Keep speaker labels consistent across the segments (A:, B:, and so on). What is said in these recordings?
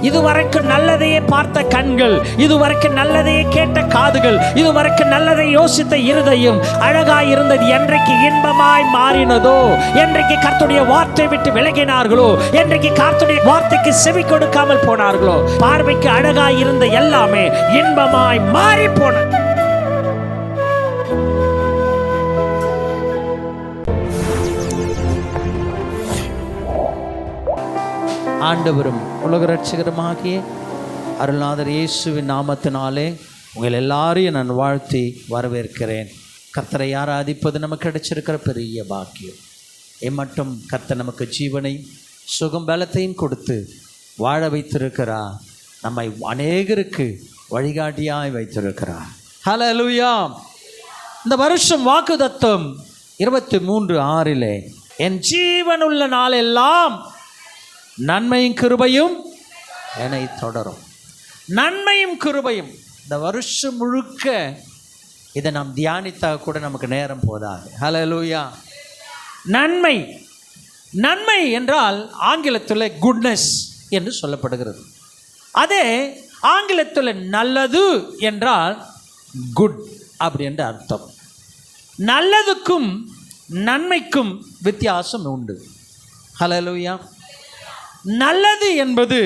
A: இதுவரைக்கும் நல்லதையே பார்த்த கண்கள், இதுவரைக்கும் நல்லதையே கேட்ட காதுகள், இதுவரைக்கும் நல்லதை யோசித்த இருதயம் அழகாய் இருந்தது என்றைக்கு இன்பமாய் மாறினதோ, என்றைக்கு கர்த்தருடைய வார்த்தை விட்டு விலகினார்களோ, என்றைக்கு கர்த்தருடைய வார்த்தைக்கு செவி கொடுக்காமல் போனார்களோ, பார்வைக்கு அழகாய் இருந்த எல்லாமே இன்பமாய் மாறி போனது. ஆண்டவரும் உலக ரட்சகருமாகிய அருள்நாதர் இயேசுவின் நாமத்தினாலே உங்கள் எல்லாரையும் நான் வாழ்த்தி வரவேற்கிறேன். கர்த்தரை ஆராதிப்பது நமக்கு கிடைச்சிருக்கிற பெரிய பாக்கியம். மட்டும் கர்த்தர் நமக்கு ஜீவனை சுகம் பலத்தையும் கொடுத்து வாழ வைத்திருக்கிறார். நம்மை அநேகருக்கு வழிகாட்டியாய் வைத்திருக்கிறார். ஹல்லேலூயா. இந்த வருஷம் வாக்குத்தத்தம் 23:6 என் ஜீவனுள்ள நாளெல்லாம் நன்மையும் கிருபையும் என்னை தொடரும். நன்மையும் கிருபையும். இந்த வருஷம் முழுக்க இதை நாம் தியானித்தா கூட நமக்கு நேரம் போதாது. ஹல்லேலூயா. நன்மை, நன்மை என்றால் ஆங்கிலத்தில் குட்னஸ் என்று சொல்லப்படுகிறது. அதே ஆங்கிலத்தில் நல்லது என்றால் குட் அப்படி என்று அர்த்தம். நல்லதுக்கும் நன்மைக்கும் வித்தியாசம் உண்டு. ஹல்லேலூயா. நல்லது என்பது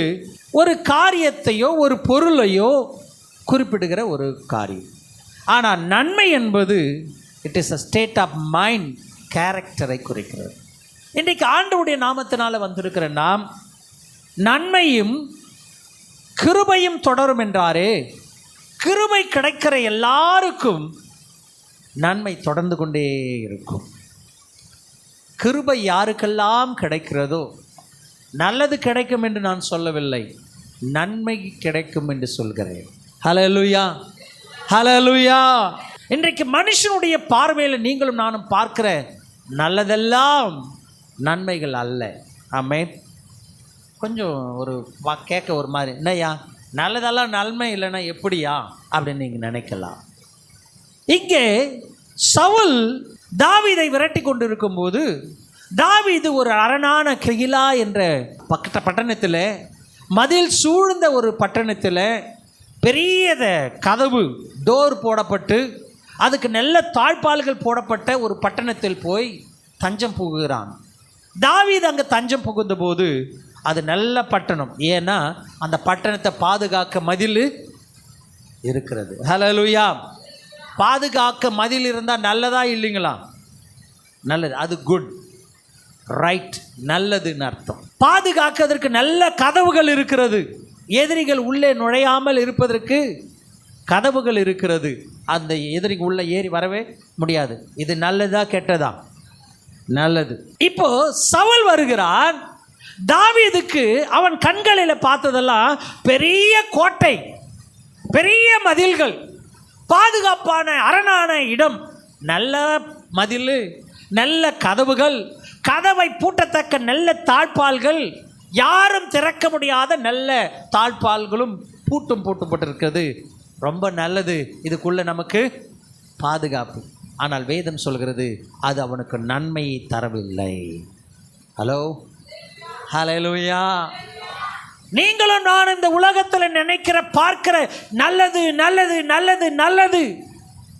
A: ஒரு காரியத்தையோ ஒரு பொருளையோ குறிப்பிடுகிற ஒரு காரியம். ஆனால் நன்மை என்பது it is a state of mind, கேரக்டரை குறிக்கிறது. இன்றைக்கு ஆண்டவருடைய நாமத்தினால் வந்திருக்கிற நாம் நன்மையும் கிருபையும் தொடரும் என்றாரே, கிருபை கிடைக்கிற எல்லாருக்கும் நன்மை தொடர்ந்து கொண்டே இருக்கும். கிருபை யாருக்கெல்லாம் கிடைக்கிறதோ, நல்லது கிடைக்கும் என்று நான் சொல்லவில்லை, நன்மை கிடைக்கும் என்று சொல்கிறேன். ஹல்லேலூயா, ஹல்லேலூயா. இன்றைக்கு மனுஷனுடைய பார்வையில் நீங்களும் நானும் பார்க்கிற நல்லதெல்லாம் நன்மைகள் அல்ல. ஆமென். கொஞ்சம் ஒரு கேட்க ஒரு மாதிரி, என்னையா நல்லதெல்லாம் நன்மை இல்லைன்னா எப்படியா அப்படின்னு நீங்கள் நினைக்கலாம். இங்கே சவுல் தாவீதை விரட்டி கொண்டிருக்கும் போது, தாவீது ஒரு அரணான கிகிலா என்ற பட்டணத்தில், மதில் சூழ்ந்த ஒரு பட்டணத்தில் பெரிய கதவு டோர் போடப்பட்டு அதுக்கு நல்ல தாழ்பால்கள் போடப்பட்ட ஒரு பட்டணத்தில் போய் தஞ்சம் புகுகிறான். தாவீது அங்கே தஞ்சம் புகுந்த போது அது நல்ல பட்டணம். ஏன்னா அந்த பட்டணத்தை பாதுகாக்க மதில் இருக்கிறது. ஹல்லேலூயா. பாதுகாக்க மதில் இருந்தால் நல்லதா இல்லைங்களா? நல்லது. அது குட், ரைட், நல்லதுன்னு அர்த்தம். பாதுகாக்கிறதுக்கு நல்ல கதவுகள் இருக்கிறது. எதிரிகள் உள்ளே நுழையாமல் இருப்பதற்கு கதவுகள் இருக்கிறது. அந்த எதிரிக்கு உள்ளே ஏறி வரவே முடியாது. இது நல்லதா கெட்டதா? நல்லது. இப்போ சவுல் வருகிறான். தாவீதுக்கு அவன் கண்களில் பார்த்ததெல்லாம் பெரிய கோட்டை, பெரிய மதில்கள், பாதுகாப்பான அரணான இடம், நல்ல மதில், நல்ல கதவுகள், கதவை பூட்டத்தக்க நல்ல தாழ்பால்கள், யாரும் திறக்க முடியாத நல்ல தாழ்பால்களும் பூட்டும் போட்டுப்பட்டிருக்கிறது. ரொம்ப நல்லது. இதுக்குள்ள நமக்கு பாதுகாப்பு. ஆனால் வேதம் சொல்கிறது அது அவனுக்கு நன்மையை தரவில்லை. ஹலோ, ஹல்லேலூயா. நீங்களும் நான் இந்த உலகத்தில் நினைக்கிற பார்க்கிற நல்லது நல்லது நல்லது நல்லது,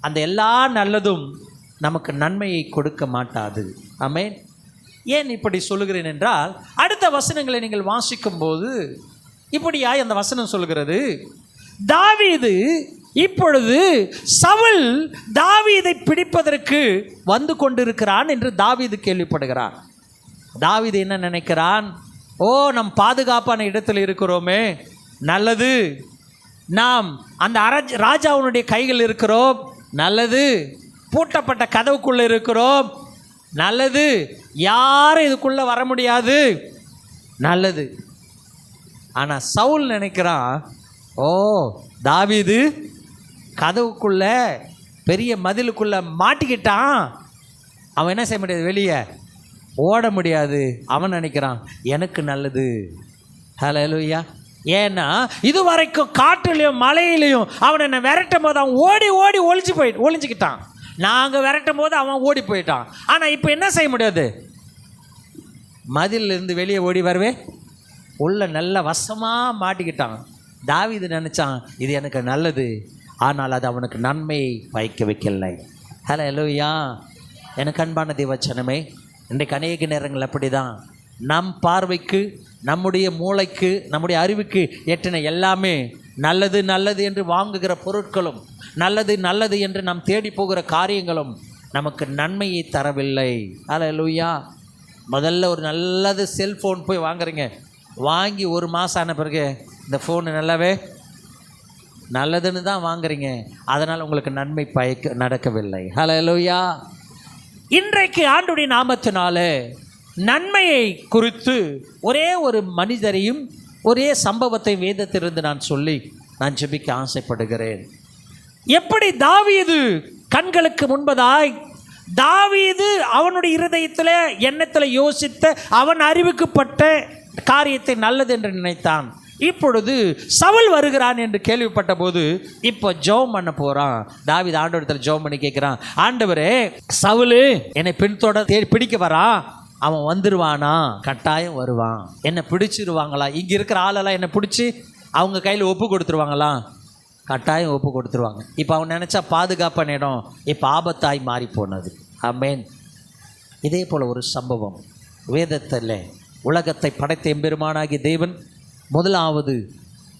A: அந்த எல்லா நல்லதும் நமக்கு நன்மையை கொடுக்க மாட்டாது. ஆமென். ஏன் இப்படி சொல்லுகிறேன் என்றால், அடுத்த வசனங்களை நீங்கள் வாசிக்கும் போது இப்படியாய் அந்த வசனம் சொல்கிறது, தாவீது இப்பொழுது சவுல் தாவீதை பிடிப்பதற்கு வந்து கொண்டிருக்கிறான் என்று தாவீது கேள்விப்படுகிறான். தாவீது என்ன நினைக்கிறான்? ஓ, நம் பாதுகாப்பான இடத்தில் இருக்கிறோமே, நல்லது. நாம் அந்த ராஜாவுடைய கைகள் இருக்கிறோம், நல்லது. பூட்டப்பட்ட கதவுக்குள்ளே இருக்கிறோம், நல்லது. யாரும் இதுக்குள்ளே வர முடியாது, நல்லது. ஆனால் சவுல் நினைக்கிறான், ஓ, தாவீது கதவுக்குள்ள பெரிய மதிலுக்குள்ளே மாட்டிக்கிட்டான், அவன் என்ன செய்ய முடியாது, வெளியே ஓட முடியாது. அவன் நினைக்கிறான் எனக்கு நல்லது. ஹல்லேலூயா. ஏன்னா இதுவரைக்கும் காட்டுலையும் மலையிலையும் அவன் என்னை விரட்டும் போது அவன் ஓடி ஓடி ஒளிஞ்சிக்கிட்டான். நாங்கள் விரட்டும் போது அவன் ஓடி போயிட்டான். ஆனால் இப்போ என்ன செய்ய முடியாது, மதிலிருந்து வெளியே ஓடி வரவே உள்ள நல்ல வசமாக மாட்டிக்கிட்டான். தாவீது நினச்சான் இது எனக்கு நல்லது, ஆனால் அது அவனுக்கு நன்மையை பயக்க வைக்கலை. ஹல்லேலூயா. எனக்கு அன்பான தேவச்சனமே, இன்றைக்கு அநேக நேரங்கள் அப்படி தான் நம் பார்வைக்கு, நம்முடைய மூளைக்கு, நம்முடைய அறிவுக்கு எட்டின எல்லாமே நல்லது நல்லது என்று வாங்குகிற பொருட்களும், நல்லது நல்லது என்று நாம் தேடி போகிற காரியங்களும் நமக்கு நன்மையை தரவில்லை. ஹல்லேலூயா. முதல்ல ஒரு நல்லது செல்ஃபோன் போய் வாங்குறீங்க, வாங்கி ஒரு மாதம் ஆன பிறகு இந்த ஃபோனு நல்லாவே நல்லதுன்னு தான் வாங்குறீங்க, அதனால் உங்களுக்கு நன்மை நடக்கவில்லை. ஹல்லேலூயா. இன்றைக்கு ஆண்டுடைய நாமத்தினால நன்மையை குறித்து ஒரே ஒரு மனிதரையும் ஒரே சம்பவத்தை வேதத்திலிருந்து நான் ஜெபிக்க ஆசைப்படுகிறேன். எப்படி தாவீது கண்களுக்கு முன்பதாய் தாவீது அவனுடைய இருதயத்தில் எண்ணத்தில் யோசித்த, அவன் அறிவுக்குப்பட்ட காரியத்தை நல்லது என்று நினைத்தான். இப்பொழுது சவுல் வருகிறான் என்று கேள்விப்பட்ட போது இப்போ ஜெபம் பண்ண போகிறான். தாவீது ஆண்டவரிடத்தில் ஜெபம் பண்ணி கேட்குறான், ஆண்டவரே, சவுல் என்னை பின்தொடர பிடிக்க வரான், அவன் வந்துடுவானா? கட்டாயம் வருவான். என்னை பிடிச்சிருவாங்களா? இங்கே இருக்கிற ஆளெல்லாம் என்னை பிடிச்சி அவங்க கையில் ஒப்பு கொடுத்துருவாங்களா? கட்டாயம் ஒப்பு கொடுத்துருவாங்க. இப்போ அவன் நினச்சா பாதுகாப்பான இடம் இப்போ ஆபத்தாய் மாறி போனது. ஆமென். இதே போல் ஒரு சம்பவம் வேதத்தில், உலகத்தை படைத்த எம்பெருமானாகிய தேவன் முதலாவது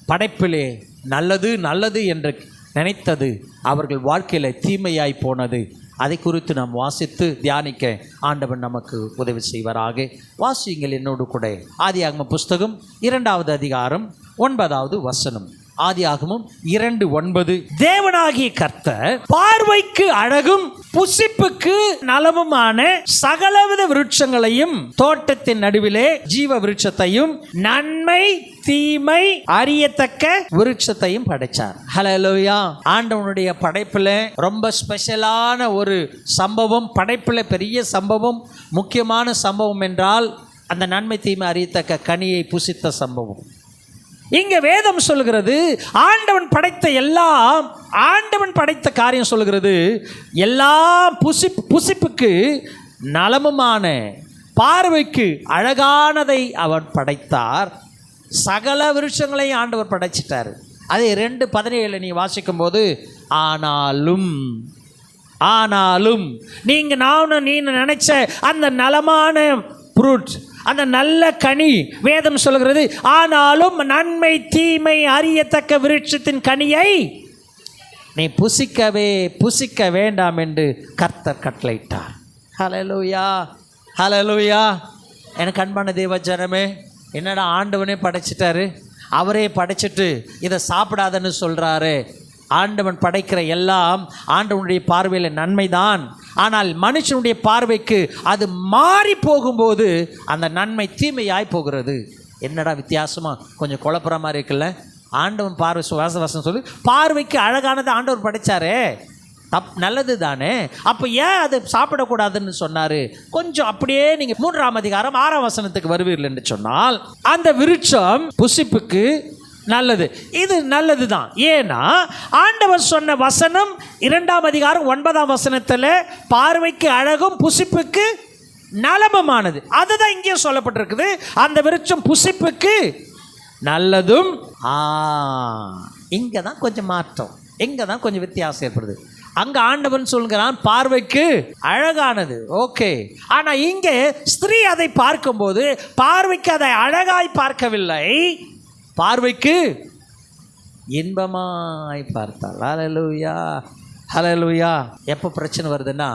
A: படைப்பிலே நல்லது நல்லது என்று நினைத்தது அவர்கள் வாழ்க்கையில் தீமையாய் போனது. அதை குறித்து நாம் வாசித்து தியானிக்க ஆண்டவன் நமக்கு உதவி செய்வாராக. வாசியுங்கள் என்னோடு கூட. ஆதியாகமம் புஸ்தகம் 2வது அதிகாரம் 9வது வசனம். ஆதியாகமம் 2:9. தேவனாகிய கர்த்தர் பார்வைக்கு அழகும் புசிப்புக்கு நலமுமான சகலவித விருட்சங்களையும் தோட்டத்தின் நடுவிலே ஜீவ விருட்சத்தையும் நன்மை தீமை அறியத்தக்க விருட்சத்தையும் படைச்சார். ஹல்லேலூயா. ஆண்டவனுடைய படைப்புல ரொம்ப ஸ்பெஷலான ஒரு சம்பவம், படைப்புல பெரிய சம்பவம், முக்கியமான சம்பவம் என்றால் அந்த நன்மை தீமை அறியத்தக்க கனியை புசித்த சம்பவம். இங்கே வேதம் சொல்கிறது, ஆண்டவன் படைத்த எல்லாம், ஆண்டவன் படைத்த காரியம் சொல்கிறது, எல்லா புசிப்புக்கு நலமுமான பார்வைக்கு அழகானதை அவன் படைத்தார். சகல விருட்சங்களையும் ஆண்டவர் படைச்சிட்டார். அதே 2:17 நீ வாசிக்கும் போது, ஆனாலும் நீ நினைச்ச அந்த நலமான ஃப்ரூட், அந்த நல்ல கனி, வேதம் சொல்கிறது, ஆனாலும் நன்மை தீமை அறியத்தக்க விருட்சத்தின் கனியை நீ புசிக்க வேண்டாம் என்று கர்த்தர் கட்டளையிட்டார். ஹல்லேலூயா. ஹல்லேலூயா. எனக்கு அன்பான தேவ ஜனமே, என்னடா ஆண்டவனே படைச்சிட்டாரு, அவரே படைச்சிட்டு இதை சாப்பிடாதன்னு சொல்கிறாரு. ஆண்டவன் படைக்கிற எல்லாம் ஆண்டவனுடைய பார்வையில் நன்மைதான். ஆனால் மனுஷனுடைய பார்வைக்கு அது மாறி போகும்போது அந்த நன்மை தீமையாய் போகிறது. என்னடா வித்தியாசமாக கொஞ்சம் குழப்புற மாதிரி இருக்குல்ல? ஆண்டவன் பார்வை சுவாசவாசம் சொல்லி பார்வைக்கு அழகானது ஆண்டவர் படைச்சாரே, நல்லது தானே, அப்போ ஏன் அதை சாப்பிடக்கூடாதுன்னு சொன்னார்? கொஞ்சம் அப்படியே நீங்கள் 3ஆம் அதிகாரம் 6ஆம் வசனத்துக்கு வருவீர்கள் என்று சொன்னால், அந்த விருட்சம் புசிப்புக்கு நல்லது, இது நல்லது தான். ஏன்னா ஆண்டவர் சொன்ன வசனம் 2ஆம் அதிகாரம் 9ஆம் வசனத்தில் பார்வைக்கு அழகும் புசிப்புக்கு நலமுமானது, அதுதான் இங்கே சொல்லப்பட்டிருக்குது. அந்த விருட்சம் புசிப்புக்கு நல்லதும். இங்கே தான் கொஞ்சம் மாற்றம், இங்கே தான் கொஞ்சம் வித்தியாசம் ஏற்படுது. அங்கே ஆண்டவன் சொல்கிறான் பார்வைக்கு அழகானது, ஓகே. ஆனால் இங்கே ஸ்திரீ அதை பார்க்கும்போது பார்வைக்கு அதை அழகாய் பார்க்கவில்லை, பார்வைக்கு இன்பமாய் பார்த்தாள். ஹல்லேலூயா. ஹல்லேலூயா. எப்போ பிரச்சனை வருதுன்னா,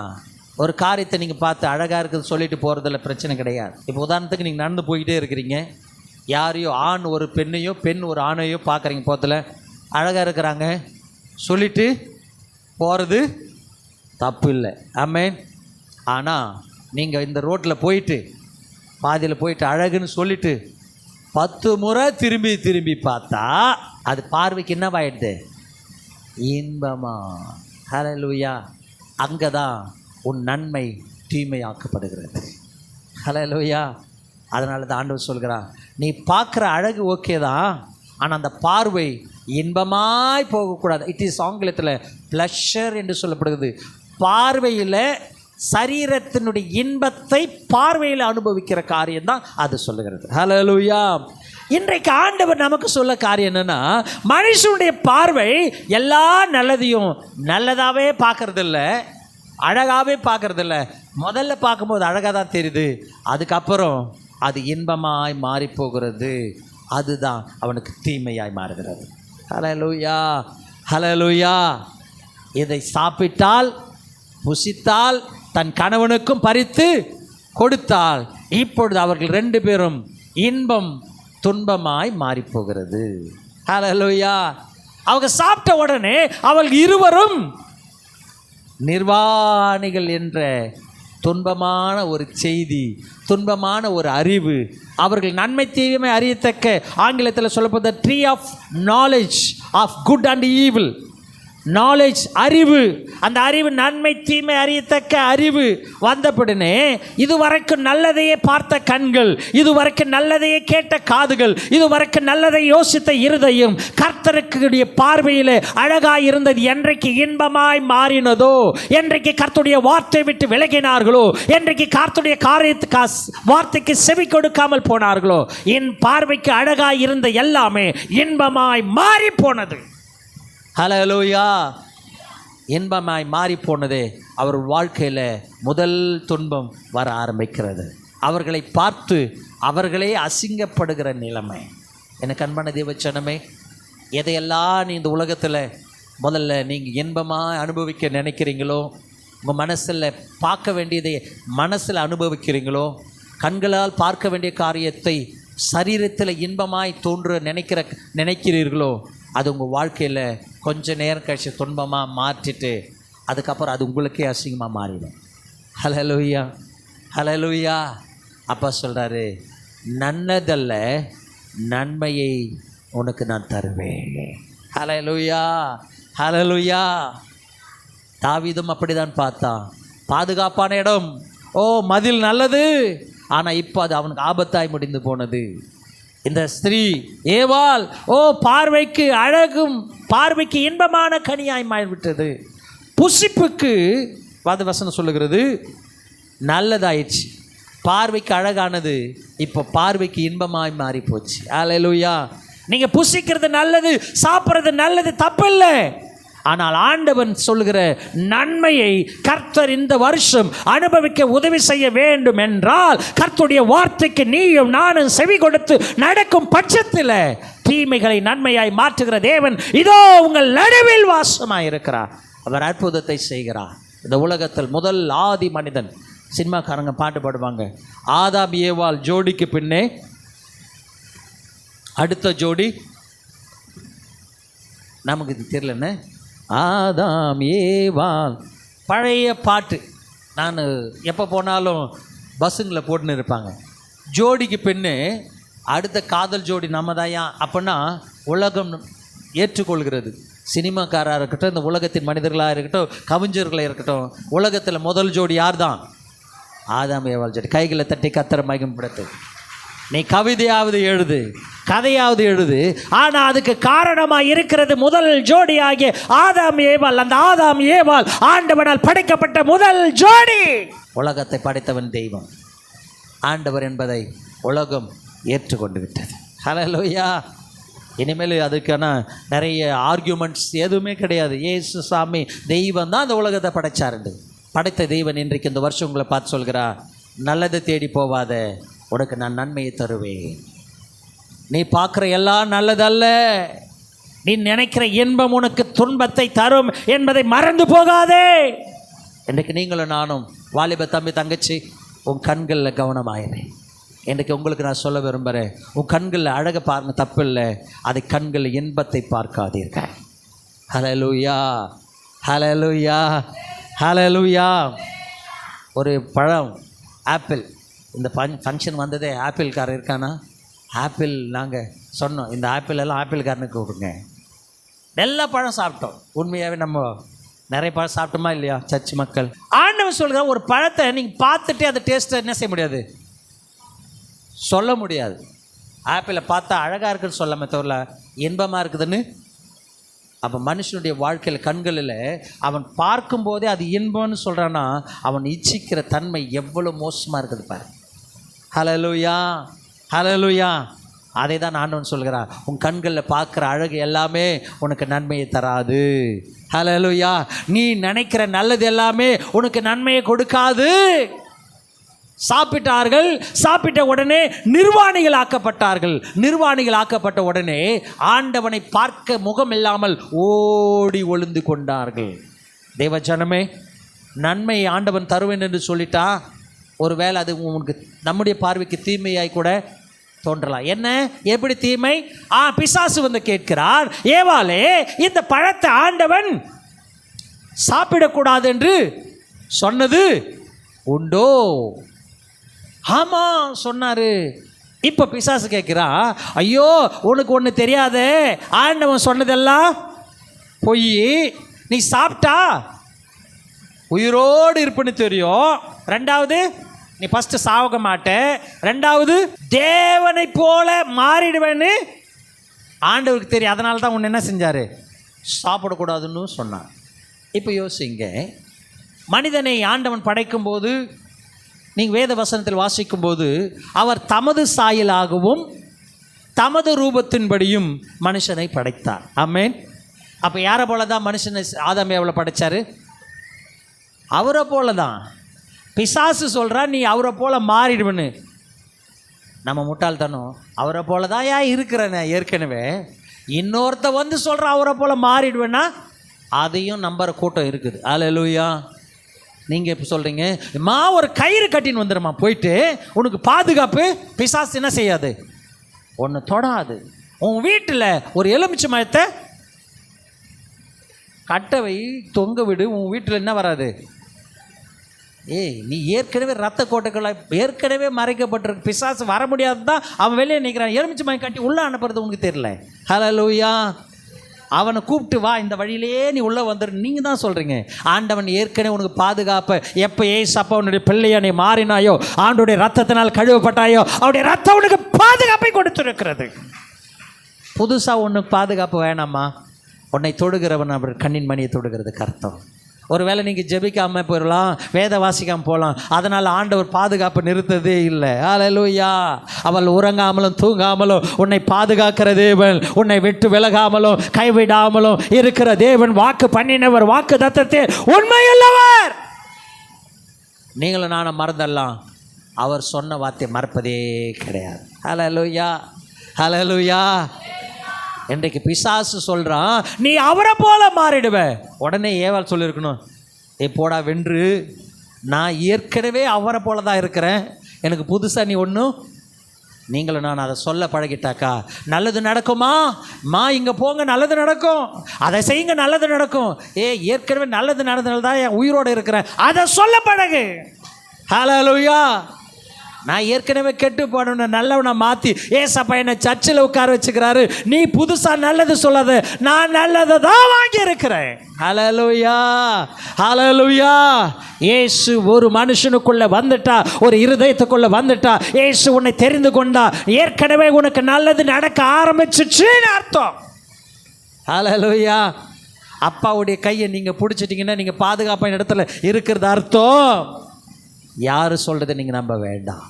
A: ஒரு காரியத்தை நீங்கள் பார்த்து அழகாக இருக்குது சொல்லிட்டு போகிறதுல பிரச்சனை கிடையாது. இப்போ உதாரணத்துக்கு நீங்கள் நடந்து போய்கிட்டே இருக்கிறீங்க, யாரையோ ஆண் ஒரு பெண்ணையோ பெண் ஒரு ஆணையோ பார்க்குறீங்க, போத்தில் அழகாக இருக்கிறாங்க சொல்லிட்டு போகிறது தப்பு இல்லை. ஆமென். ஆனால் நீங்கள் இந்த ரோட்டில் போயிட்டு பாதியில் போயிட்டு அழகுன்னு சொல்லிட்டு 10 முறை திரும்பி பார்த்தா அது பார்வைக்கு என்னவாயிடுது? இன்பமா. ஹல்லேலூயா. அங்கே தான் உன் நன்மை தீமையாக்கப்படுகிறது. ஹல்லேலூயா. அதனால தான் ஆண்டவர் சொல்கிறான், நீ பார்க்குற அழகு ஓகே தான், ஆனால் அந்த பார்வை இன்பமாய் போகக்கூடாது. இட் இஸ் ஆங்கிலத்தில் ப்ளஷர் என்று சொல்லப்படுகிறது. பார்வையில் சரீரத்தினுடைய இன்பத்தை பார்வையில் அனுபவிக்கிற காரியம்தான் அது சொல்லுகிறது. ஹல்லேலூயா. இன்றைக்கு ஆண்டவர் நமக்கு சொல்ல காரியம் என்னன்னா, மனுஷனுடைய பார்வை எல்லா நல்லதையும் நல்லதாகவே பார்க்கறதில்ல, அழகாகவே பார்க்கறதில்ல. முதல்ல பார்க்கும்போது அழகாக தான் தெரியுது, அதுக்கப்புறம் அது இன்பமாய் மாறி போகிறது. அதுதான் அவனுக்கு தீமையாய் மாறுகிறது. ஹல்லேலூயா, ஹல்லேலூயா. இதை சாப்பிட்டால், புசித்தால், தன் கணவனுக்கும் பறித்து கொடுத்தால், இப்பொழுது அவர்கள் 2 பேரும் இன்பம் துன்பமாய் மாறி போகிறது. ஹல்லேலூயா. அவங்க சாப்பிட்ட உடனே அவர்கள் இருவரும் நிர்வாணிகள் என்ற துன்பமான ஒரு செய்தி, துன்பமான ஒரு அறிவு, அவர்கள் நன்மை தீமை அறியத்தக்க, ஆங்கிலத்தில் சொல்லப்படுது tree of knowledge of good and evil. Knowledge, அறிவு, அந்த அறிவு நன்மை தீமை அறியத்தக்க அறிவு வந்தபடினே, இதுவரைக்கும் நல்லதையே பார்த்த கண்கள், இதுவரைக்கும் நல்லதையே கேட்ட காதுகள், இதுவரைக்கும் நல்லதை யோசித்த இருதயம் கர்த்தருடைய பார்வையில் அழகாய் இருந்தது என்றைக்கு இன்பமாய் மாறினதோ, என்றைக்கு கர்த்தருடைய வார்த்தை விட்டு விலகினார்களோ, என்றைக்கு கர்த்தருடைய காரியத்துக்கு வார்த்தைக்கு செவி கொடுக்காமல் போனார்களோ, என் பார்வைக்கு அழகாய் இருந்த எல்லாமே இன்பமாய் மாறி போனது. ஹல்லேலூயா. இன்பமாய் மாறி போனதே அவர் வாழ்க்கையில் முதல் துன்பம் வர ஆரம்பிக்கிறது. அவர்களை பார்த்து அவர்களே அசிங்கப்படுகிற நிலைமை. எனக்கு அன்பான தேவச்சனமே, எதையெல்லாம் நீ இந்த உலகத்தில் முதல்ல நீங்கள் இன்பமாக அனுபவிக்க நினைக்கிறீங்களோ, உங்கள் மனசில் பார்க்க வேண்டியதை மனசில் அனுபவிக்கிறீங்களோ, கண்களால் பார்க்க வேண்டிய காரியத்தை சரீரத்தில் இன்பமாய் தோன்ற நினைக்கிறீர்களோ, அது உங்கள் வாழ்க்கையில் கொஞ்சம் நேரம் கழிச்சு துன்பமாக மாற்றிட்டு அதுக்கப்புறம் அது உங்களுக்கே அசிங்கமாக மாறிடும். ஹல்லேலூயா, ஹல்லேலூயா. அப்பா சொல்கிறாரு, நன்னதல்ல நன்மையை உனக்கு நான் தருவேன். ஹல்லேலூயா, ஹல்லேலூயா. தாவீதும் அப்படி தான் பார்த்தான். பாதுகாப்பான இடம், ஓ மதில் நல்லது, ஆனால் இப்போ அது அவனுக்கு ஆபத்தாய் முடிந்து போனது. இந்த ஸ்திரீ ஏவாள், ஓ பார்வைக்கு அழகும் பார்வைக்கு இன்பமான கனியாய் மாறிவிட்டது. புசிப்புக்கு வசனம் சொல்லுகிறது நல்லதாயிடுச்சு, பார்வைக்கு அழகானது இப்போ பார்வைக்கு இன்பமாய் மாறி போச்சு. ஹல்லேலூயா. நீங்க புசிக்கிறது நல்லது, சாப்பிட்றது நல்லது, தப்பில்லை. ஆனால் ஆண்டவன் சொல்லுகிற நன்மையை கர்த்தர் இந்த வருஷம் அனுபவிக்க உதவி செய்ய வேண்டும் என்றால், கர்த்தருடைய வார்த்தைக்கு நீயும் நானும் செவி கொடுத்து நடக்கும் பட்சத்தில் தீமைகளை நன்மையாய் மாற்றுகிற தேவன் இதோ உங்கள் நடுவில் வாசமாய் இருக்கிறார். அவர் அற்புதத்தை செய்கிறார். இந்த உலகத்தில் முதல் ஆதி மனிதன், சினிமாக்காரங்க பாட்டு பாடுவாங்க, ஆதாம் ஏவாள் ஜோடிக்கு பின்னே அடுத்த ஜோடி, நமக்கு இது தெரியலன்னு, ஆதாம் ஏவாள் பழைய பாட்டு. நான் எப்போ போனாலும் பஸ்ஸுங்களை போட்டுன்னு இருப்பாங்க. ஜோடிக்கு பெண்ணு அடுத்த காதல் ஜோடி நம்ம தாயா அப்படின்னா உலகம் ஏற்றுக்கொள்கிறது. சினிமாக்காராக இருக்கட்டும், இந்த உலகத்தின் மனிதர்களாக இருக்கட்டும், கவிஞர்களாக இருக்கட்டும், உலகத்தில் முதல் ஜோடி யார் தான்? ஆதாம் ஏவாள் ஜோடி. கைகளை தட்டி கர்த்தரை மகிமைப்படுத்து. நீ கவிதையாவது எழுது, கதையாவது எழுது, ஆனால் அதுக்கு காரணமாக இருக்கிறது முதல் ஜோடியாகிய ஆதாம் ஏவாள். அந்த ஆதாம் ஏவாள் ஆண்டவனால் படைக்கப்பட்ட முதல் ஜோடி. உலகத்தை படைத்தவன் தெய்வம், ஆண்டவர் என்பதை உலகம் ஏற்றுக்கொண்டு விட்டது. ஹல்லேலூயா. இனிமேல் அதுக்கான நிறைய ஆர்கியூமெண்ட்ஸ் எதுவுமே கிடையாது. இயேசு சாமி தெய்வம் தான் அந்த உலகத்தை படைச்சாருண்டு. படைத்த தெய்வன் இன்றைக்கு இந்த வருஷம் உங்களை பார்த்து சொல்கிறா, நல்லதை தேடி போவாத, உனக்கு நான் நன்மையை தருவேன். நீ பார்க்குற எல்லாம் நல்லதல்ல, நீ நினைக்கிற இன்பம் உனக்கு துன்பத்தை தரும் என்பதை மறந்து போகாதே. இன்றைக்கு நீங்களும் நானும் வாலிப தம்பி தங்கச்சி, உன் கண்களில் கவனமாயிரு. இன்றைக்கு உங்களுக்கு நான் சொல்ல விரும்புகிறேன், உன் கண்களில் அழகை பாருங்க, தப்பு இல்லை, அதை கண்களில் இன்பத்தை பார்க்காதீர்கள். ஹல்லேலூயா, ஹல்லேலூயா, ஹல்லேலூயா. ஒரு பழம் ஆப்பிள், இந்த ஃபங்க்ஷன் வந்ததே ஆப்பிள்காரர் இருக்கானா? ஆப்பிள் நாங்கள் சொன்னோம், இந்த ஆப்பிள் எல்லாம் ஆப்பிள்காரனுக்கு கொடுங்க. எல்லா பழம் சாப்பிட்டோம். உண்மையாகவே நம்ம நிறைய பழம் சாப்பிட்டோமா இல்லையா? சர்ச் மக்கள் ஆண்டவன் சொல்கிற ஒரு பழத்தை நீங்கள் பார்த்துட்டு அந்த டேஸ்ட்டை என்ன செய்ய முடியாது, சொல்ல முடியாது. ஆப்பிளை பார்த்தா அழகாக இருக்குதுன்னு சொல்லாம தவிர இன்பமாக இருக்குதுன்னு. அப்போ மனுஷனுடைய வாழ்க்கையில் கண்களில் அவன் பார்க்கும்போதே அது இன்பம்னு சொல்கிறான்னா, அவன் இச்சிக்கிற தன்மை எவ்வளோ மோசமாக இருக்குது பாரு. ஹல்லேலூயா, ஹல்லேலூயா. அதை தான் ஆண்டவன் சொல்கிறார், உன் கண்களில் பார்க்குற அழகு எல்லாமே உனக்கு நன்மையை தராது. ஹல்லேலூயா. நீ நினைக்கிற நல்லது எல்லாமே உனக்கு நன்மையை கொடுக்காது. சாப்பிட்டார்கள், சாப்பிட்ட உடனே நிர்வாணிகள் ஆக்கப்பட்டார்கள். நிர்வாணிகள் ஆக்கப்பட்ட உடனே ஆண்டவனை பார்க்க முகம் இல்லாமல் ஓடி ஒளிந்து கொண்டார்கள். தேவஜனமே, நன்மையை ஆண்டவன் தருவேன் என்று சொல்லிட்டா ஒருவேளை அது உங்களுக்கு நம்முடைய பார்வைக்கு தீமையாய் கூட தோன்றலாம். என்ன, எப்படி தீமை? பிசாசு வந்து கேட்கிறார், ஏவாளே இந்த பழத்தை ஆண்டவன் சாப்பிடக்கூடாது என்று சொன்னது உண்டோ? ஆமா சொன்னாரு. இப்ப பிசாசு கேட்கிறா, ஐயோ உனக்கு ஒன்று தெரியாதே, ஆண்டவன் சொன்னதெல்லாம் பொய், நீ சாப்பிட்டா உயிரோடு இருப்புன்னு தெரியும். ரெண்டாவது, நீ ஃபர்ஸ்ட் சாக மாட்டே, ரெண்டாவது தேவனை போல மாறிடுவேன்னு ஆண்டவருக்கு தெரியும். அதனால தான் உன்னை என்ன செஞ்சாரு, சாப்பிடக்கூடாதுன்னு சொன்னார். இப்போ யோசிங்க, மனிதனை ஆண்டவன் படைக்கும்போது நீங்கள் வேத வசனத்தில் வாசிக்கும்போது அவர் தமது சாயலாகவும் தமது ரூபத்தின்படியும் மனுஷனை படைத்தார். ஆமென். அப்போ யாரை போல தான் மனுஷனை ஆதாம் ஏவாளை படைச்சாரு? அவரை போல தான். பிசாசு சொல்கிறா நீ அவரை போல மாறிடுவேன்னு. நம்ம முட்டாள்தனம், அவரை போல தான் இருக்கிறேன்னு ஏற்கனவே இன்னொருத்த வந்து சொல்கிற அவரை போல மாறிடுவேன்னா அதையும் நம்புற கூட்டம் இருக்குது. அல்லேலூயா. நீங்கள் இப்போ சொல்கிறீங்க, ஒரு கயிறு கட்டின்னு வந்துடுமா போயிட்டு உனக்கு பாதுகாப்பு. பிசாசு என்ன செய்யாது, ஒன்று தொடாது. உன் வீட்டில் ஒரு எலுமிச்சை மரத்தை கட்டவை தொங்க விடு, உன் வீட்டில் என்ன வராது. நீ ஏற்கனவே ரத்த கோட்டைகளை ஏற்கனவே மறைக்கப்பட்டிருக்கு, பிசாசு வர முடியாது தான் அவன் வெளியே நிற்கிறான். எலுமிச்சை மரம் கட்டி உள்ளே அனுப்புறது உனக்கு தெரியல. ஹல்லேலூயா. அவனை கூப்பிட்டு வா, இந்த வழியிலே நீ உள்ளே வந்துடு. நீங்கள் தான் சொல்கிறீங்க ஆண்டவன் ஏற்கனவே உனக்கு பாதுகாப்பு. எப்போ ஏசப்பா உன்னுடைய பிள்ளையா நீ மாறினாயோ, ஆண்டோடைய ரத்தத்தினால் கழுவப்பட்டாயோ, அவருடைய ரத்தம் உனக்கு பாதுகாப்பை கொடுத்துருக்கிறது. புதுசாக ஒன்று பாதுகாப்பு வேணாமா? உன்னை தொடுகிறவன் அவர் கண்ணின் மணியை தொடுகிறதுக்கு அர்த்தம். ஒருவேளை நீங்கள் ஜெபிக்காமல் போயிடலாம், வேத வாசிக்காமல் போகலாம், அதனால் ஆண்டவர் பாதுகாப்பு நிறுத்ததே இல்லை. அல்லேலூயா. அவள் உறங்காமலும் தூங்காமலும் உன்னை பாதுகாக்கிற தேவன், உன்னை விட்டு விலகாமலும் கைவிடாமலும் இருக்கிற தேவன், வாக்கு பண்ணினவர், வாக்கு தத்தத்தை உண்மையுள்ளவர். நீங்களும் நானும் மறந்தெல்லாம் அவர் சொன்ன வார்த்தை மறப்பதே கிடையாது. அல்லேலூயா. அல்லேலூயா. இன்றைக்கு பிசாசு சொல்கிறான் நீ அவரை போல மாறிடுவ. உடனே ஏவாள் சொல்லியிருக்கணும், போடா வென்று, நான் ஏற்கனவே அவரை போல தான் இருக்கிறேன், எனக்கு புதுசாக நீ ஒன்றும். நீங்களும் நான் அதை சொல்ல பழகிட்டாக்கா நல்லது நடக்குமா? இங்கே போங்க நல்லது நடக்கும், அதை செய்யுங்க நல்லது நடக்கும். ஏற்கனவே நல்லது நடந்தனால தான் என் உயிரோடு இருக்கிறேன், அதை சொல்ல பழகு. ஹல்லேலூயா. நான் ஏற்கனவே கெட்டு போன நல்லவனை மாற்றி ஏசப்பா என்னை சர்ச்சில் உட்கார வச்சுக்கிறாரு, நீ புதுசாக நல்லது சொல்லாத, நான் நல்லதை தான் வாங்கியிருக்கிறேன். ஹல்லேலூயா. ஹல்லேலூயா. இயேசு ஒரு மனுஷனுக்குள்ளே வந்துட்டா, ஒரு இருதயத்துக்குள்ளே வந்துட்டா, இயேசு உன்னை தெரிந்து கொண்டா, ஏற்கனவே உனக்கு நல்லது நடக்க ஆரம்பிச்சிச்சுன்னு அர்த்தம். ஹல்லேலூயா. அப்பாவுடைய கையை நீங்கள் பிடிச்சிட்டிங்கன்னா நீங்கள் பாதுகாப்பான இடத்துல இருக்கிறது அர்த்தம். யார் சொல்கிறத நீங்கள் நம்ப வேண்டாம்.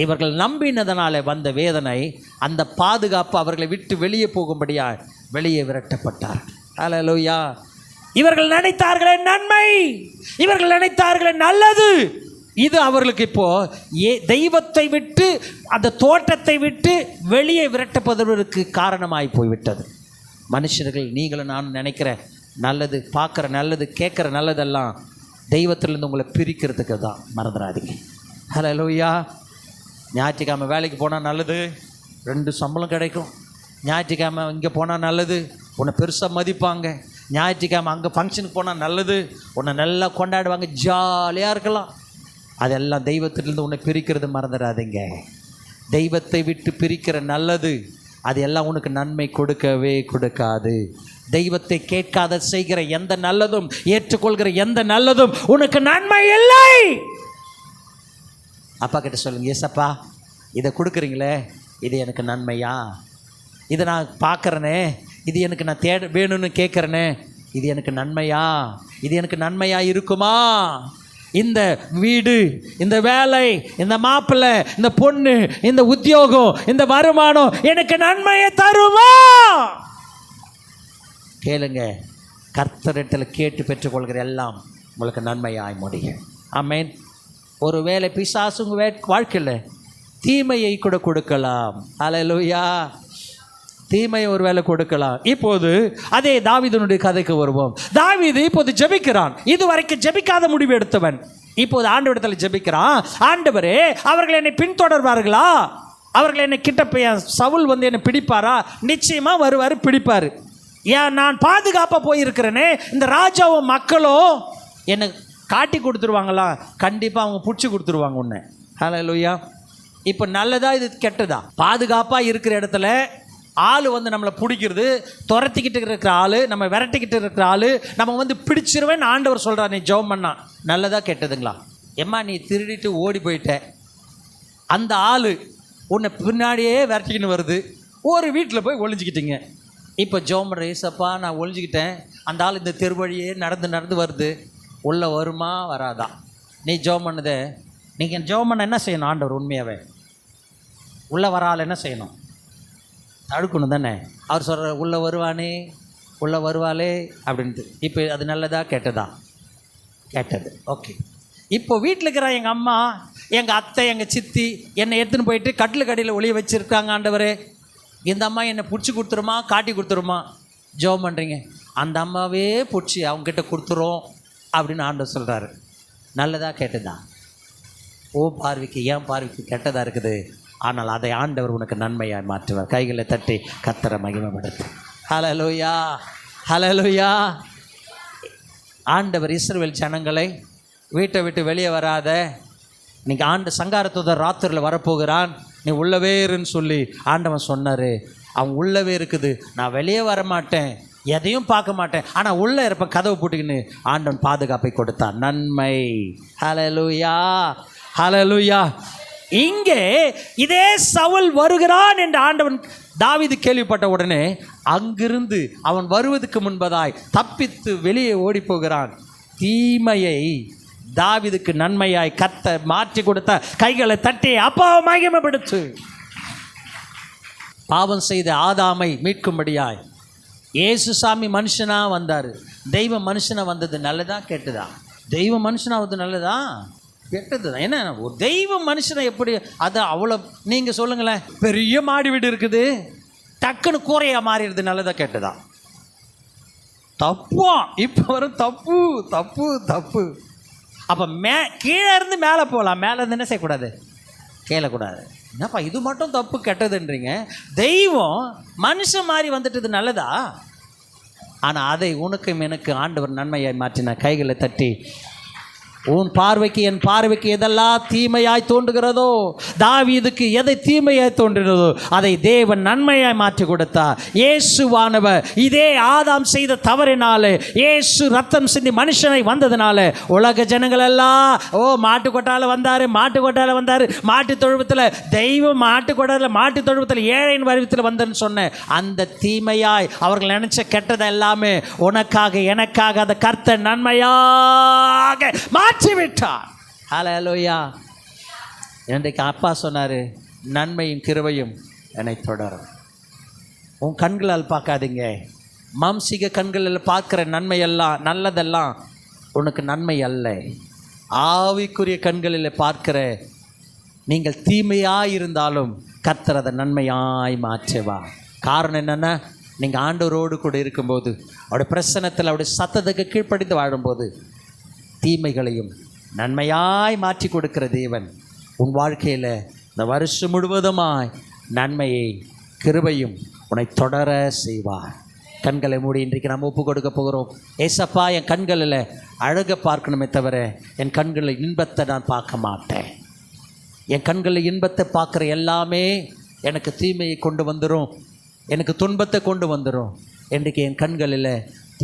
A: இவர்கள் நம்பினதனாலே வந்த வேதனை, அந்த பாதுகாப்பு அவர்களை விட்டு வெளியே போகும்படியா வெளியே விரட்டப்பட்டார். அல்லேலூயா. இவர்கள் நினைத்தார்களே நன்மை, இவர்கள் நினைத்தார்களே நல்லது. இது அவர்களுக்கு இப்போ தெய்வத்தை விட்டு, அந்த தோட்டத்தை விட்டு வெளியே விரட்டப்படுவதற்கு காரணமாய் போய்விட்டது. மனுஷர்கள் நீங்களும் நான் நினைக்கிற நல்லது, பார்க்குற நல்லது, கேட்குற நல்லதெல்லாம் தெய்வத்திலேருந்து உங்களை பிரிக்கிறதுக்கு தான். மறந்துடாதீங்க. ஹல்லேலூயா. ஞாயிற்றுக்கிழமை வேலைக்கு போனால் நல்லது, 2 சம்பளம் கிடைக்கும். ஞாயிற்றுக்கிழமை இங்கே போனால் நல்லது, உன்னை பெருசாக மதிப்பாங்க. ஞாயிற்றுக்கிழமை அங்கே ஃபங்க்ஷனுக்கு போனால் நல்லது, உன்னை நல்லா கொண்டாடுவாங்க, ஜாலியாக இருக்கலாம். அதெல்லாம் தெய்வத்திலேருந்து உன்னை பிரிக்கிறது மறந்துடாதீங்க. தெய்வத்தை விட்டு பிரிக்கிற நல்லது அது எல்லாம் உனக்கு நன்மை கொடுக்கவே கொடுக்காது. தெய்வத்தை கேட்காத செய்கிற எந்த நல்லதும், ஏற்றுக்கொள்கிற எந்த நல்லதும் உனக்கு நன்மை இல்லை. அப்பா கிட்ட சொல்லுங்க, ஏசப்பா இதை கொடுக்குறீங்களே, இது எனக்கு நன்மையா? இதை நான் பார்க்குறேனே, இது எனக்கு நான் வேணும்னு கேட்குறேனே, இது எனக்கு நன்மையா? இது எனக்கு நன்மையா இருக்குமா? இந்த வீடு, இந்த வேலை, இந்த மாப்பிள்ளை, இந்த பொண்ணு, இந்த உத்தியோகம், இந்த வருமானம் எனக்கு நன்மையை தருமா? கேளுங்க. கர்த்தரிடத்தில் கேட்டு பெற்றுக்கொள்கிற எல்லாம் உங்களுக்கு நன்மையாய் முடியும். ஆமென். ஒருவேளை பிசாசு உங்க வாழ்க்கையில் தீமையை கூட கொடுக்கலாம். அல்லேலூயா. தீமையை ஒரு வேலை கொடுக்கலாம். இப்போது அதே தாவீதுனுடைய கதைக்கு வருவோம். தாவீது இப்போது ஜெபிக்கிறான். இதுவரைக்கும் ஜெபிக்காத முடிவு எடுத்தவன் இப்போது ஆண்டவரிடத்தில் ஜெபிக்கிறான். ஆண்டவரே, அவர்கள் என்னை பின்தொடர்வார்களா? அவர்கள் என்னை கிட்ட சவுல் வந்து என்னை பிடிப்பாரா? நிச்சயமா வருவார், பிடிப்பார். ஏன் நான் பாதுகாப்பாக போயிருக்கிறேனே, இந்த ராஜாவும் மக்களும் என்னை காட்டி கொடுத்துருவாங்களா? கண்டிப்பாக அவங்க பிடிச்சி கொடுத்துருவாங்க உன்னை. ஹல்லேலூயா. இப்போ நல்லதா இது கெட்டதா? பாதுகாப்பாக இருக்கிற இடத்துல ஆள் வந்து நம்மளை பிடிக்கிறது, துரத்திக்கிட்டு இருக்கிற ஆள், நம்ம விரட்டிக்கிட்டு இருக்கிற ஆள் நம்ம வந்து பிடிச்சிருவேன்னு ஆண்டவர் சொல்கிறார். நீ ஜெபம் பண்ணா நல்லதா கெட்டதுங்களா? எம்மா, நீ திருடிட்டு ஓடி போயிட்ட, அந்த ஆள் உன்னை பின்னாடியே விரட்டிக்கின்னு வருது, ஒரு வீட்டில் போய் ஒளிஞ்சிக்கிட்டீங்க. இப்போ ஜெபம் பண்ணுற, ஏசப்பா நான் ஒளிஞ்சிக்கிட்டேன், அந்த ஆள் இந்த தெருவழியே நடந்து வருது, உள்ளே வருமா வராதா? நீ ஜெபம் பண்ணுதே, நீங்கள் ஜெபம் பண்ண என்ன செய்யணும்? ஆண்டவர் உண்மையாகவே உள்ளே வர ஆள் என்ன செய்யணும்? தடுக்கணும் தானே. அவர் சொல்கிற உள்ளே வருவானே, உள்ளே வருவாளே அப்படின்ட்டு. இப்போ அது நல்லதா கெட்டதா? கெட்டது. ஓகே. இப்போ வீட்டில் இருக்கிற எங்கள் அம்மா, எங்கள் அத்தை, எங்கள் சித்தி என்னை எடுத்துன்னு போயிட்டு கட்டில் கடியில் ஒளிய வச்சுருக்காங்க. ஆண்டவரே, இந்த அம்மா என்னை பிடிச்சி கொடுத்துருமா, காட்டி கொடுத்துருமா? ஜெபம் பண்ணுறீங்க, அந்த அம்மாவே பிடிச்சி அவங்ககிட்ட கொடுத்துரும் அப்படின்னு ஆண்டவர் சொல்கிறாரு. நல்லதா கெட்டதா? ஓ பார்வைக்கு, ஏன் பார்வைக்கு கெட்டதாக இருக்குது. ஆனால் அதை ஆண்டவர் உனக்கு நன்மையாக மாற்றுவார். கைகளை தட்டி கர்த்தரை மகிமைப்படுத்து. ஹல்லேலூயா, ஹல்லேலூயா. ஆண்டவர் இஸ்ரவேல் ஜனங்களை வீட்டை விட்டு வெளியே வராத, இன்னைக்கு சங்காரத்தூதர் ராத்திரியில் வரப்போகிறான், நீ உள்ளவே இருன்னு சொல்லி ஆண்டவன் சொன்னார். அவன் உள்ளவே இருக்குது. நான் வெளியே வர மாட்டேன், எதையும் பார்க்க மாட்டேன், ஆனால் உள்ளே இருப்பேன், கதவை போட்டுக்கின்னு ஆண்டவன் பாதுகாப்பை கொடுத்தான். நன்மை. ஹல்லேலூயா, ஹல்லேலூயா. இங்கே இதே சவுல் வருகிறான் என்று ஆண்டவன் தாவீது கேள்விப்பட்ட உடனே அங்கிருந்து அவன் வருவதற்கு முன்பதாய் தப்பித்து வெளியே ஓடி போகிறான். தீமையை தாவீதுக்கு நன்மையாய் கர்த்தர் மாற்றி கொடுத்த கைகளை தட்டி அப்பா மகிமைப்படுத்து. பாவம் செய்த ஆதாமை மீட்கும்படியாய் இயேசு சாமி மனுஷனா வந்தார். தெய்வ மனுஷனா வந்தது நல்லதா கெட்டதா? தெய்வ மனுஷனா வந்தது நல்லதா கெட்டது தான்? என்ன ஒரு தெய்வ மனுஷனை எப்படி அது அவ்வளோ? நீங்கள் சொல்லுங்களேன், பெரிய மாடி வீடு இருக்குது, டக்குன்னு கூரையாக மாறிடுது, நல்லதா கெட்டதா? தப்பா? இப்போ வரும் தப்பு தப்பு தப்பு. அப்போ கீழே இருந்து மேலே போகலாம், மேலே இருந்து என்ன செய்யக்கூடாது? கேளக்கூடாது. என்னப்பா இது மட்டும் தப்பு கெட்டதுன்றீங்க? தெய்வம் மனுஷன் மாதிரி வந்துட்டது நல்லதா? ஆனால் அதை உனக்கும் எனக்கு ஆண்டவர் நன்மையாய் மாற்றின. கைகளை தட்டி உன் பார்வைக்கு என் பார்வைக்கு எதெல்லாம் தீமையாய் தோன்றுகிறதோ, தாவீதுக்கு எதை தீமையாய் தோன்றினதோ அதை தேவன் நன்மையாய் மாற்றி கொடுத்தார். இயேசுவானவர் இதே ஆதாம் செய்த தவறினாலே, இயேசு ரத்தம் சிந்தி மனுஷனை வந்ததுனால உலக ஜனங்கள் எல்லாம் மாட்டுக்கொட்டால வந்தார், மாட்டுக்கொட்டால வந்தார், மாட்டு தொழுவத்தில் தெய்வம், மாட்டுக்கொட்டால மாட்டு தொழுவத்தில் ஏழையின் வடிவத்தில் வந்தேன்னு சொன்னேன். அந்த தீமையாய் அவர்கள் நினைச்ச கெட்டதை எல்லாமே உனக்காக எனக்காக அந்த கர்த்தர் நன்மையாக மாற்றிவிட்டார். ஹல்லேலூயா. இன்றைக்கு அப்பா சொன்னார், நன்மையும் கிருபையும் என்னை தொடரும். உன் கண்களால் பார்க்காதீங்க, மாம்சீக கண்களில் பார்க்குற நன்மையெல்லாம் நல்லதெல்லாம் உனக்கு நன்மை அல்ல. ஆவிக்குரிய கண்களில் பார்க்கிற நீங்கள் தீமையாக இருந்தாலும் கர்த்தர் அதை நன்மையாய் மாற்றுவா. காரணம் என்னென்னா, நீங்கள் ஆண்டவரோடு கூட இருக்கும்போது, அவருடைய பிரசன்னத்தில் அவருடைய சத்தத்துக்கு கீழ்ப்படிந்து வாழும்போது தீமைகளையும் நன்மையாய் மாற்றி கொடுக்கிற தேவன் உன் வாழ்க்கையில் இந்த வருஷம் முழுவதுமாய் நன்மையை கிருபையும் உன்னை தொடர செய்வார். கண்களை மூடி இன்றைக்கு நம்ம ஒப்பு கொடுக்க போகிறோம். ஏசப்பா, என் கண்களில் அழகை பார்க்கணுமே தவிர என் கண்களில் இன்பத்தை நான் பார்க்க மாட்டேன். என் கண்களில் இன்பத்தை பார்க்குற எல்லாமே எனக்கு தீமையை கொண்டு வந்துடும், எனக்கு துன்பத்தை கொண்டு வந்துடும். இன்றைக்கு என் கண்களில்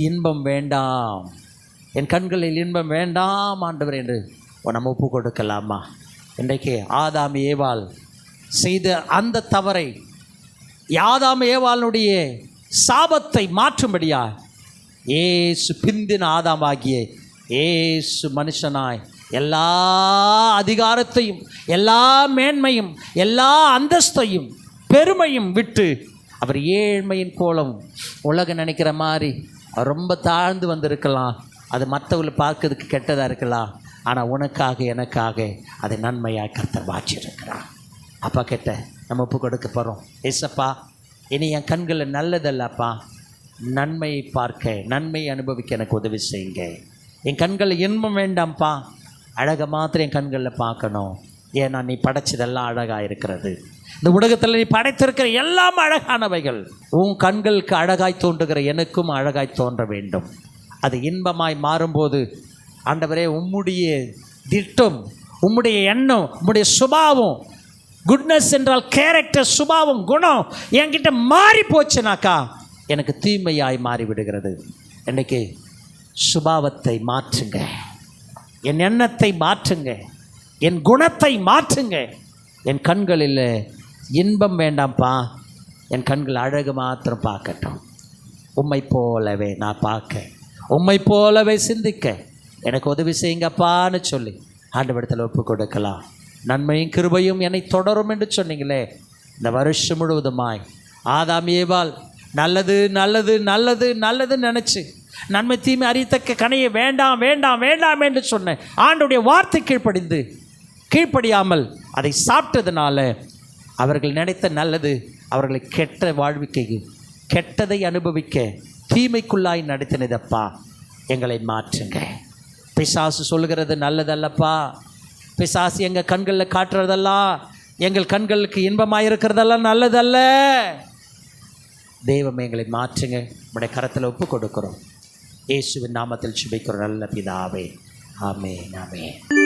A: இன்பம் வேண்டாம், என் கண்களில் இன்பம் வேண்டாம் ஆண்டவர் என்று நம்ம ஒப்பு கொடுக்கலாமா? இன்றைக்கு ஆதாம் ஏவாள் செய்த அந்த தவறை, ஆதாம் ஏவாளுடைய சாபத்தை மாற்றும்படியா இயேசு பிந்தின ஆதாம் ஆகிய இயேசு மனுஷனாய் எல்லா அதிகாரத்தையும், எல்லா மேன்மையும், எல்லா அந்தஸ்தையும், பெருமையும் விட்டு அவர் ஏழ்மையின் கோலம், உலகம் நினைக்கிற மாதிரி அவர் ரொம்ப தாழ்ந்து வந்திருக்கலாம். அது மற்றவங்களை பார்க்கறதுக்கு கெட்டதாக இருக்கலாம். ஆனால் உனக்காக எனக்காக அதை நன்மையாக கர்த்தர் வாச்சிருக்கிறார். அப்பா கிட்ட நம்ம ஒப்பு கொடுக்க போகிறோம். ஏசப்பா, இனி என் கண்களில் நல்லதல்லப்பா, நன்மையை பார்க்க, நன்மையை அனுபவிக்க எனக்கு உதவி செய்யுங்க. என் கண்களில் இன்பம் வேண்டாம்ப்பா, அழகை மாத்திரம் என் கண்களில் பார்க்கணும். ஏன்னா நீ படைச்சதெல்லாம் அழகாக இருக்கிறது. இந்த உலகத்தில் நீ படைத்திருக்கிற எல்லாம் அழகானவைகள். உன் கண்களுக்கு அழகாய் தோன்றுகிற எனக்கும் அழகாய் தோன்ற வேண்டும். அது இன்பமாய் மாறும்போது ஆண்டவரே, உம்முடைய திட்டம், உம்முடைய எண்ணம், உம்முடைய சுபாவம், குட்னஸ் என்றால் கேரக்டர், சுபாவம், குணம் என்கிட்ட மாறி போச்சுனாக்கா எனக்கு தீமையாய் மாறிவிடுகிறது. இன்னைக்கு சுபாவத்தை மாற்றுங்க, என் எண்ணத்தை மாற்றுங்க, என் குணத்தை மாற்றுங்க. என் கண்களில் இன்பம் வேண்டாம்ப்பா, என் கண்கள் அழகு மாத்திரம் பார்க்கட்டும். உம்மை போலவே நான் பார்க்க, உம்மை போலவே சிந்திக்க எனக்கு உதவி செய்யுங்கப்பான்னு சொல்லி ஆண்டவரிடத்தில் ஒப்பு கொடுக்கலாம். நன்மையும் கிருபையும் என்னை தொடரும் என்று சொன்னீங்களே, இந்த வருஷம் முழுவதுமாய் ஆதாம் ஏவாள் நல்லது நல்லது நல்லது நல்லதுன்னு நினச்சி நன்மை தீமை அறியத்தக்க கனியை வேண்டாம் வேண்டாம் வேண்டாம் என்று சொன்னேன். ஆண்டவருடைய வார்த்தை கீழ்ப்படியாமல் அதை சாப்பிட்டதுனால அவர்கள் நினைத்த நல்லது அவர்களை கெட்ட வாழ்விக்கைக்கு, கெட்டதை அனுபவிக்க தீமைக்குள்ளாய் நடத்தினதப்பா. எங்களை மாற்றுங்க. பிசாசு சொல்கிறது நல்லதல்லப்பா. பிசாசு எங்கள் கண்களில் காட்டுறதெல்லாம், எங்கள் கண்களுக்கு இன்பமாக இருக்கிறதெல்லாம் நல்லதல்ல. தெய்வம் எங்களை மாற்றுங்க. உடைய கரத்தில் ஒப்பு கொடுக்கிறோம். இயேசுவின் நாமத்தில் சுபிக்கிறோம் நல்ல பிதாவே. ஆமென், ஆமென்.